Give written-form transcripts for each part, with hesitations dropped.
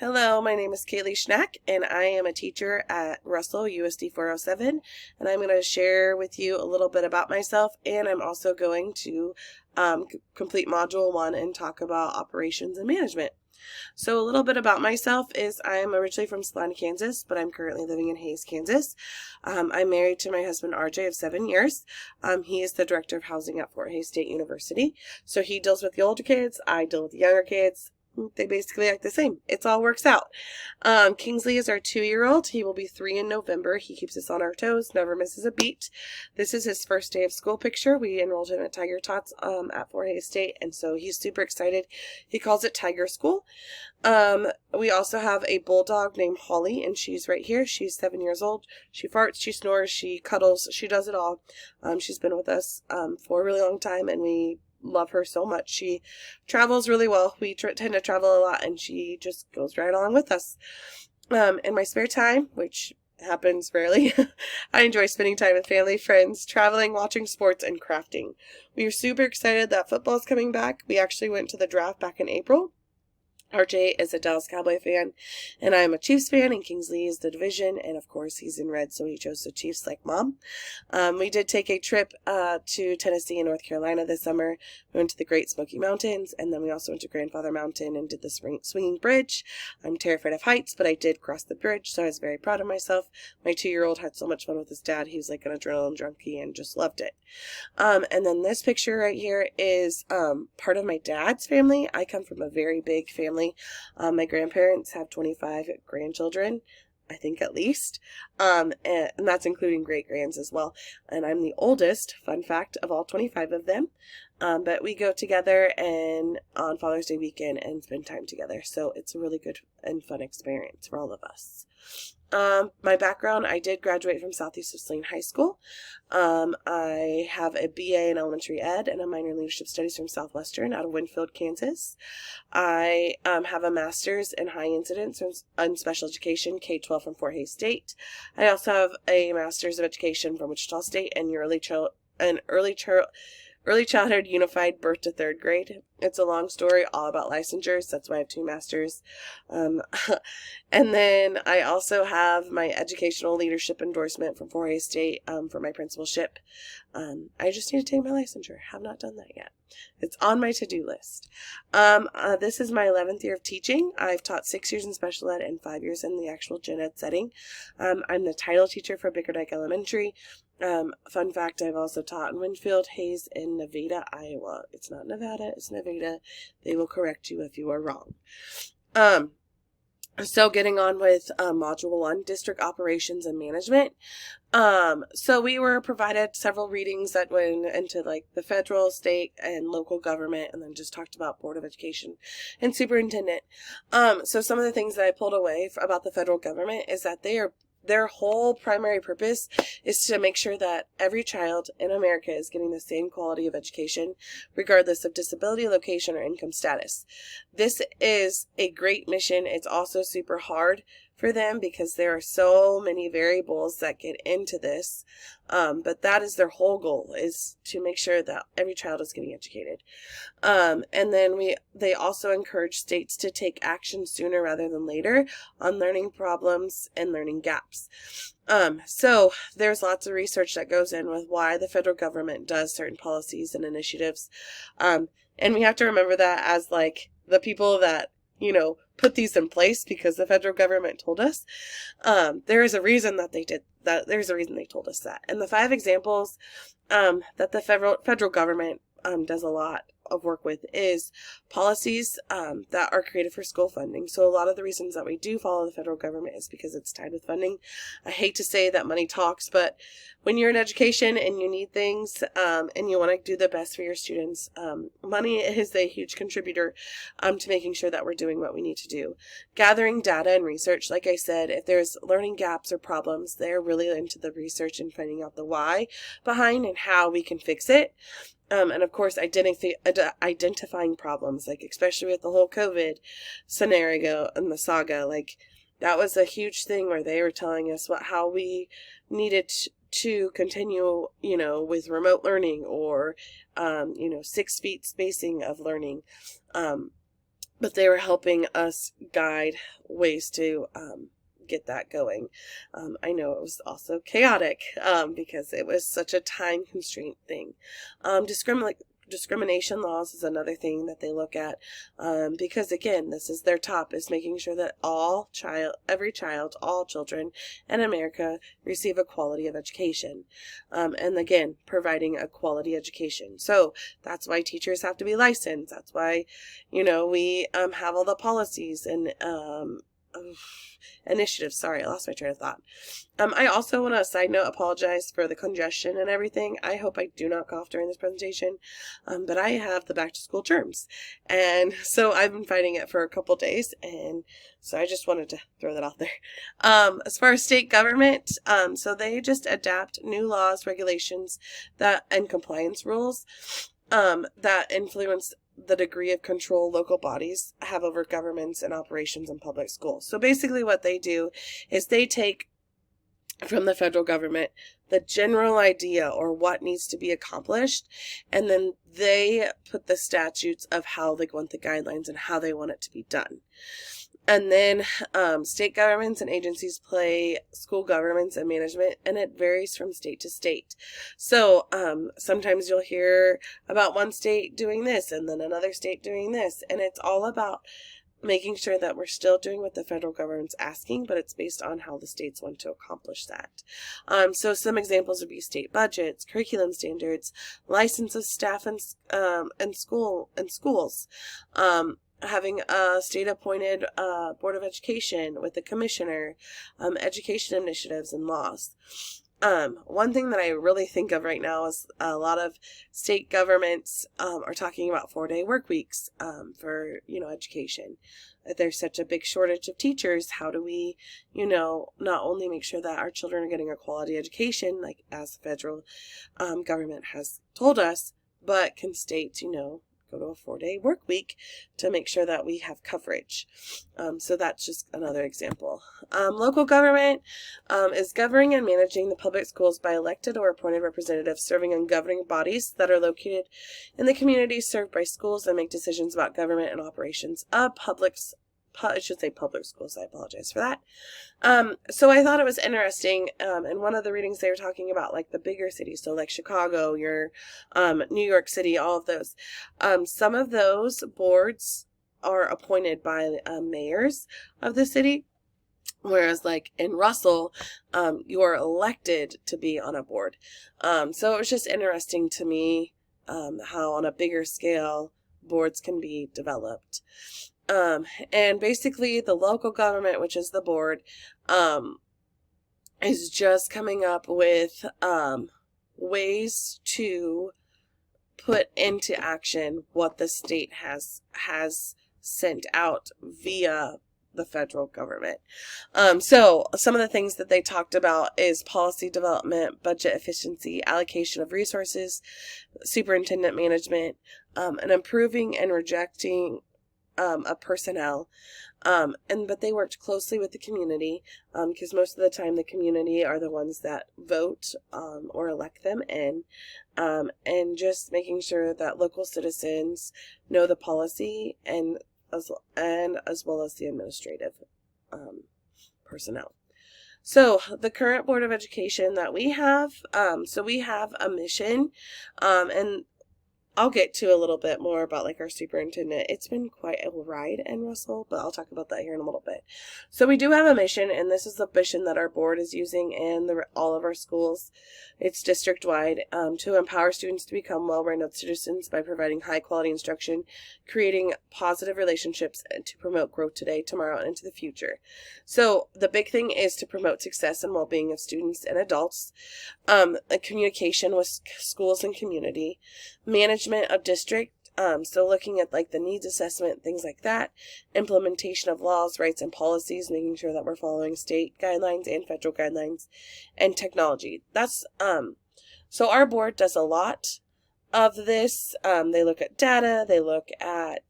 Hello, my name is Kaylee Schnack, and I am a teacher at Russell USD 407, and I'm going to share with you a little bit about myself, and I'm also going to complete Module 1 and talk about operations and management. So a little bit about myself is I'm originally from Salina, Kansas, but I'm currently living in Hays, Kansas. I'm married to my husband, RJ, of 7 years. He is the director of housing at Fort Hays State University. So he deals with the older kids, I deal with the younger kids. They basically act the same. It all works out. Kingsley is our 2-year-old. He will be 3 in November. He keeps us on our toes, never misses a beat. This is his first day of school picture. We enrolled him at Tiger Tots at Fort Hays State, and so he's super excited. He calls it Tiger School. We also have a bulldog named Holly, and she's right here. She's 7 years old. She farts, she snores, she cuddles, she does it all. She's been with us for a really long time, and we love her so much. She travels really well. We tend to travel a lot, and she just goes right along with us. In my spare time, which happens rarely, I enjoy spending time with family, friends, traveling, watching sports, and crafting. We are super excited that football is coming back. We actually went to the draft back in April. RJ is a Dallas Cowboy fan, and I'm a Chiefs fan, and Kingsley is the division, and of course he's in red, so he chose the Chiefs like mom. We did take a trip to Tennessee and North Carolina this summer. We went to the Great Smoky Mountains, and then we also went to Grandfather Mountain and did the swinging bridge. I'm terrified of heights, but I did cross the bridge, so I was very proud of myself. My 2-year-old had so much fun with his dad. He was like an adrenaline junkie and just loved it. And then this picture right here is part of my dad's family. I come from a very big family. My grandparents have 25 grandchildren, I think at least, and that's including great-grands as well. And I'm the oldest, fun fact, of all 25 of them. But we go together and on Father's Day weekend and spend time together. So it's a really good and fun experience for all of us. My background, I did graduate from Southeast Saline High School. I have a BA in elementary ed and a minor in leadership studies from Southwestern out of Winfield, Kansas. I have a master's in high incidence and special education, K-12 from Fort Hays State. I also have a master's of education from Wichita State and early childhood unified birth to 3rd grade. It's a long story all about licensures. That's why I have 2 masters. And then I also have my educational leadership endorsement from Fort Hays State for my principalship. I just need to take my licensure. Have not done that yet. It's on my to-do list. This is my 11th year of teaching. I've taught 6 years in special ed and 5 years in the actual gen ed setting. I'm the title teacher for Bickerdike Elementary. Fun fact, I've also taught in Winfield, Hays, and Nevada, Iowa. It's not Nevada, it's Nevada. They will correct you if you are wrong. So getting on with Module 1, District Operations and Management. So we were provided several readings that went into like the federal, state, and local government, and then just talked about Board of Education and Superintendent. So some of the things that I pulled away about the federal government is that their whole primary purpose is to make sure that every child in America is getting the same quality of education, regardless of disability, location, or income status. This is a great mission. It's also super hard for them because there are so many variables that get into this. But that is their whole goal, is to make sure that every child is getting educated. And then they also encourage states to take action sooner rather than later on learning problems and learning gaps. So there's lots of research that goes in with why the federal government does certain policies and initiatives. And we have to remember that as like the people that, put these in place because the federal government told us. There is a reason that they did that. There's a reason they told us that. And the 5 examples that the federal government does a lot of work with is policies that are created for school funding. So a lot of the reasons that we do follow the federal government is because it's tied with funding. I hate to say that money talks, but when you're in education and you need things and you want to do the best for your students, money is a huge contributor to making sure that we're doing what we need to do. Gathering data and research, like I said, if there's learning gaps or problems, they're really into the research and finding out the why behind and how we can fix it. And of course, identifying problems, like especially with the whole COVID scenario and the saga, like that was a huge thing where they were telling us how we needed to continue, with remote learning or, 6 feet spacing of learning. but they were helping us guide ways to get that going. I know it was also chaotic because it was such a time constraint thing. Discrimination laws is another thing that they look at because, again, this is their top, is making sure that all children in America receive a quality of education. And again, providing a quality education. So that's why teachers have to be licensed. That's why, we have all the policies and initiatives. Sorry, I lost my train of thought. I also want to, side note, apologize for the congestion and everything. I hope I do not cough during this presentation, but I have the back to school germs, and so I've been fighting it for a couple days, and so I just wanted to throw that out there. As far as state government, so they just adapt new laws, regulations, and compliance rules that influence the degree of control local bodies have over governments and operations in public schools. So basically what they do is they take from the federal government the general idea or what needs to be accomplished, and then they put the statutes of how they want the guidelines and how they want it to be done. And then state governments and agencies play school governments and management, and it varies from state to state. So sometimes you'll hear about one state doing this and then another state doing this, and it's all about making sure that we're still doing what the federal government's asking, but it's based on how the states want to accomplish that. So some examples would be state budgets, curriculum standards, license of staff and schools, having a state-appointed Board of Education with a commissioner, education initiatives, and laws. One thing that I really think of right now is a lot of state governments are talking about 4-day work weeks for, education. There's such a big shortage of teachers. How do we, not only make sure that our children are getting a quality education, like as the federal government has told us, but can states, go to a 4-day work week to make sure that we have coverage. So that's just another example. Local government is governing and managing the public schools by elected or appointed representatives serving on governing bodies that are located in the communities served by schools and make decisions about government and operations of public schools. I apologize for that. So I thought it was interesting. In one of the readings, they were talking about like the bigger cities. So like Chicago, New York City, all of those. Some of those boards are appointed by mayors of the city. Whereas like in Russell, you are elected to be on a board. So it was just interesting to me how on a bigger scale boards can be developed. And basically the local government, which is the board, is just coming up with ways to put into action what the state has sent out via the federal government. So some of the things that they talked about is policy development, budget efficiency, allocation of resources, superintendent management, and improving and rejecting of personnel, but they worked closely with the community because most of the time the community are the ones that vote or elect them in, and just making sure that local citizens know the policy and as well as the administrative personnel. So the current Board of Education that we have, so we have a mission, and I'll get to a little bit more about like our superintendent. It's been quite a ride in Russell, but I'll talk about that here in a little bit. So we do have a mission, and this is the mission that our board is using in all of our schools. It's district-wide, to empower students to become well-rounded citizens by providing high-quality instruction, creating positive relationships, and to promote growth today, tomorrow, and into the future. So the big thing is to promote success and well-being of students and adults, communication with schools and community, management of district, so looking at like the needs assessment, things like that, implementation of laws, rights, and policies, making sure that we're following state guidelines and federal guidelines, and technology. That's so our board does a lot of this. They look at data, they look at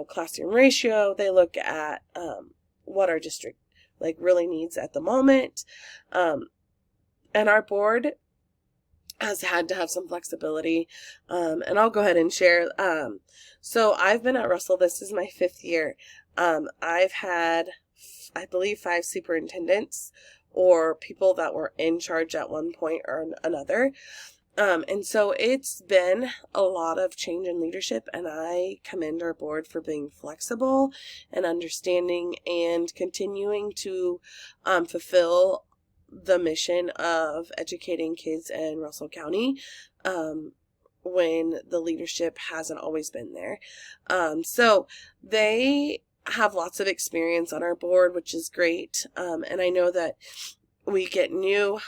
classroom ratio, they look at what our district like really needs at the moment, and our board has had to have some flexibility. And I'll go ahead and share. So I've been at Russell. This is my 5th year. I've had, I believe, 5 superintendents or people that were in charge at one point or another. And so it's been a lot of change in leadership, and I commend our board for being flexible and understanding and continuing to fulfill the mission of educating kids in Russell County when the leadership hasn't always been there. So they have lots of experience on our board, which is great. And I know that we get new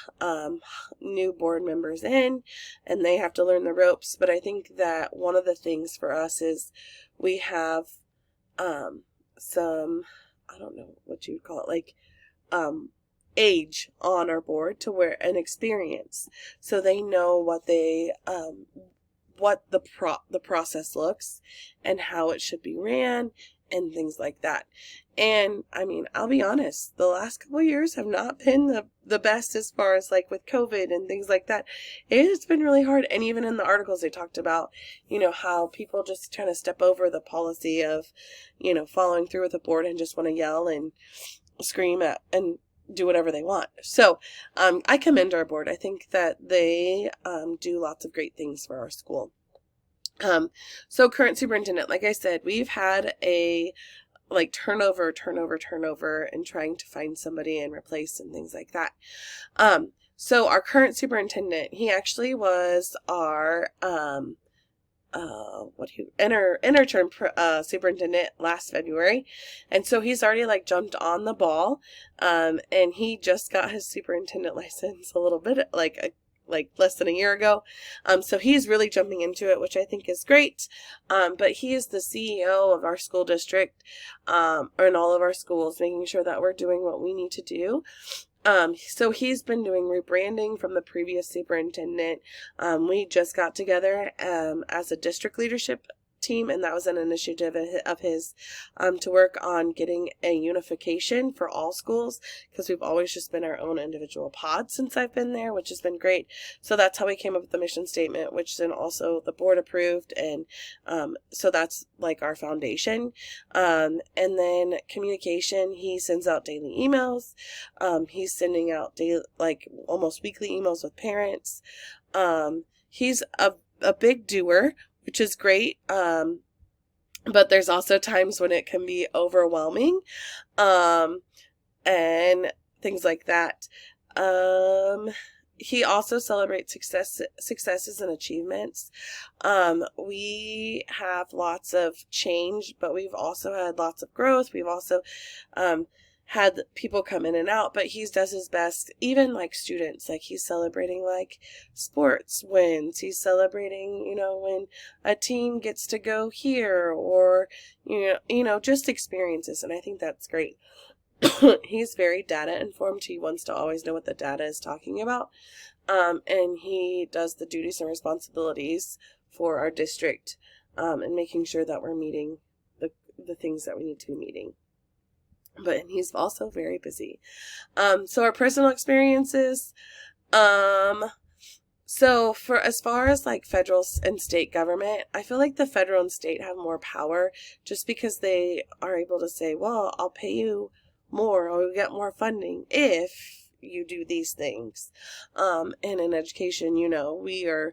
board members in, and they have to learn the ropes. But I think that one of the things for us is we have some, I don't know what you would call it, like age on our board to where an experience, so they know what they what the process looks and how it should be ran and things like that. And I mean, I'll be honest, the last couple of years have not been the best as far as like with COVID and things like that. It's been really hard. And even in the articles, they talked about, how people just trying to step over the policy of, following through with the board and just want to yell and scream at and do whatever they want. So I commend our board. I think that they do lots of great things for our school. So current superintendent, like I said, we've had a turnover and trying to find somebody and replace and things like that. So our current superintendent, he actually was our interim superintendent last February, and so he's already jumped on the ball, and he just got his superintendent license a little bit less than a year ago. So he's really jumping into it, which I think is great. But he is the CEO of our school district, in all of our schools, making sure that we're doing what we need to do. So he's been doing rebranding from the previous superintendent. We just got together as a district leadership team, and that was an initiative of his to work on getting a unification for all schools, because we've always just been our own individual pods since I've been there, which has been great. So that's how we came up with the mission statement, which then also the board approved, and so that's like our foundation. And then communication, he sends out daily emails. He's sending out daily, almost weekly emails with parents. He's a big doer, which is great. But there's also times when it can be overwhelming, and things like that. He also celebrates successes and achievements. We have lots of change, but we've also had lots of growth. We've also, had people come in and out, but he does his best, even students, he's celebrating sports wins. He's celebrating, when a team gets to go here, or, just experiences. And I think that's great. He's very data informed. He wants to always know what the data is talking about. And he does the duties and responsibilities for our district, and making sure that we're meeting the things that we need to be meeting. But he's also very busy. So our personal experiences, so for as far as federal and state government, I feel like the federal and state have more power just because they are able to say, well, I'll pay you more, or you'll get more funding if you do these things. And in education, we are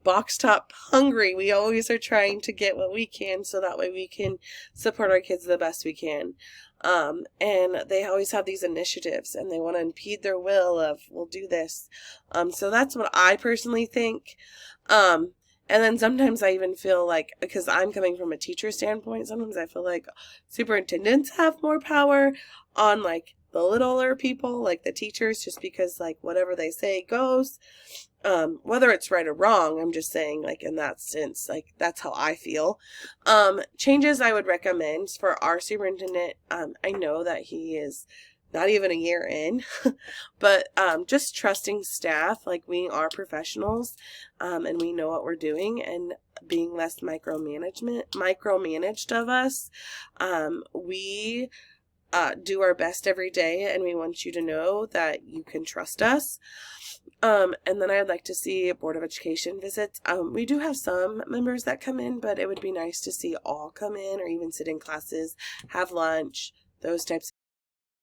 box top hungry. We always are trying to get what we can so that way we can support our kids the best we can. And they always have these initiatives, and they want to impede their will of, we'll do this. So that's what I personally think. And then sometimes I even feel because I'm coming from a teacher standpoint, sometimes I feel like superintendents have more power on the littler people, the teachers, just because whatever they say goes. Whether it's right or wrong, I'm just saying in that sense, that's how I feel. Changes I would recommend for our superintendent. I know that he is not even a year in, but just trusting staff, we are professionals, and we know what we're doing, and being less micromanaged of us. We do our best every day, and we want you to know that you can trust us. And then I'd like to see Board of Education visits. We do have some members that come in, but it would be nice to see all come in or even sit in classes, have lunch, those types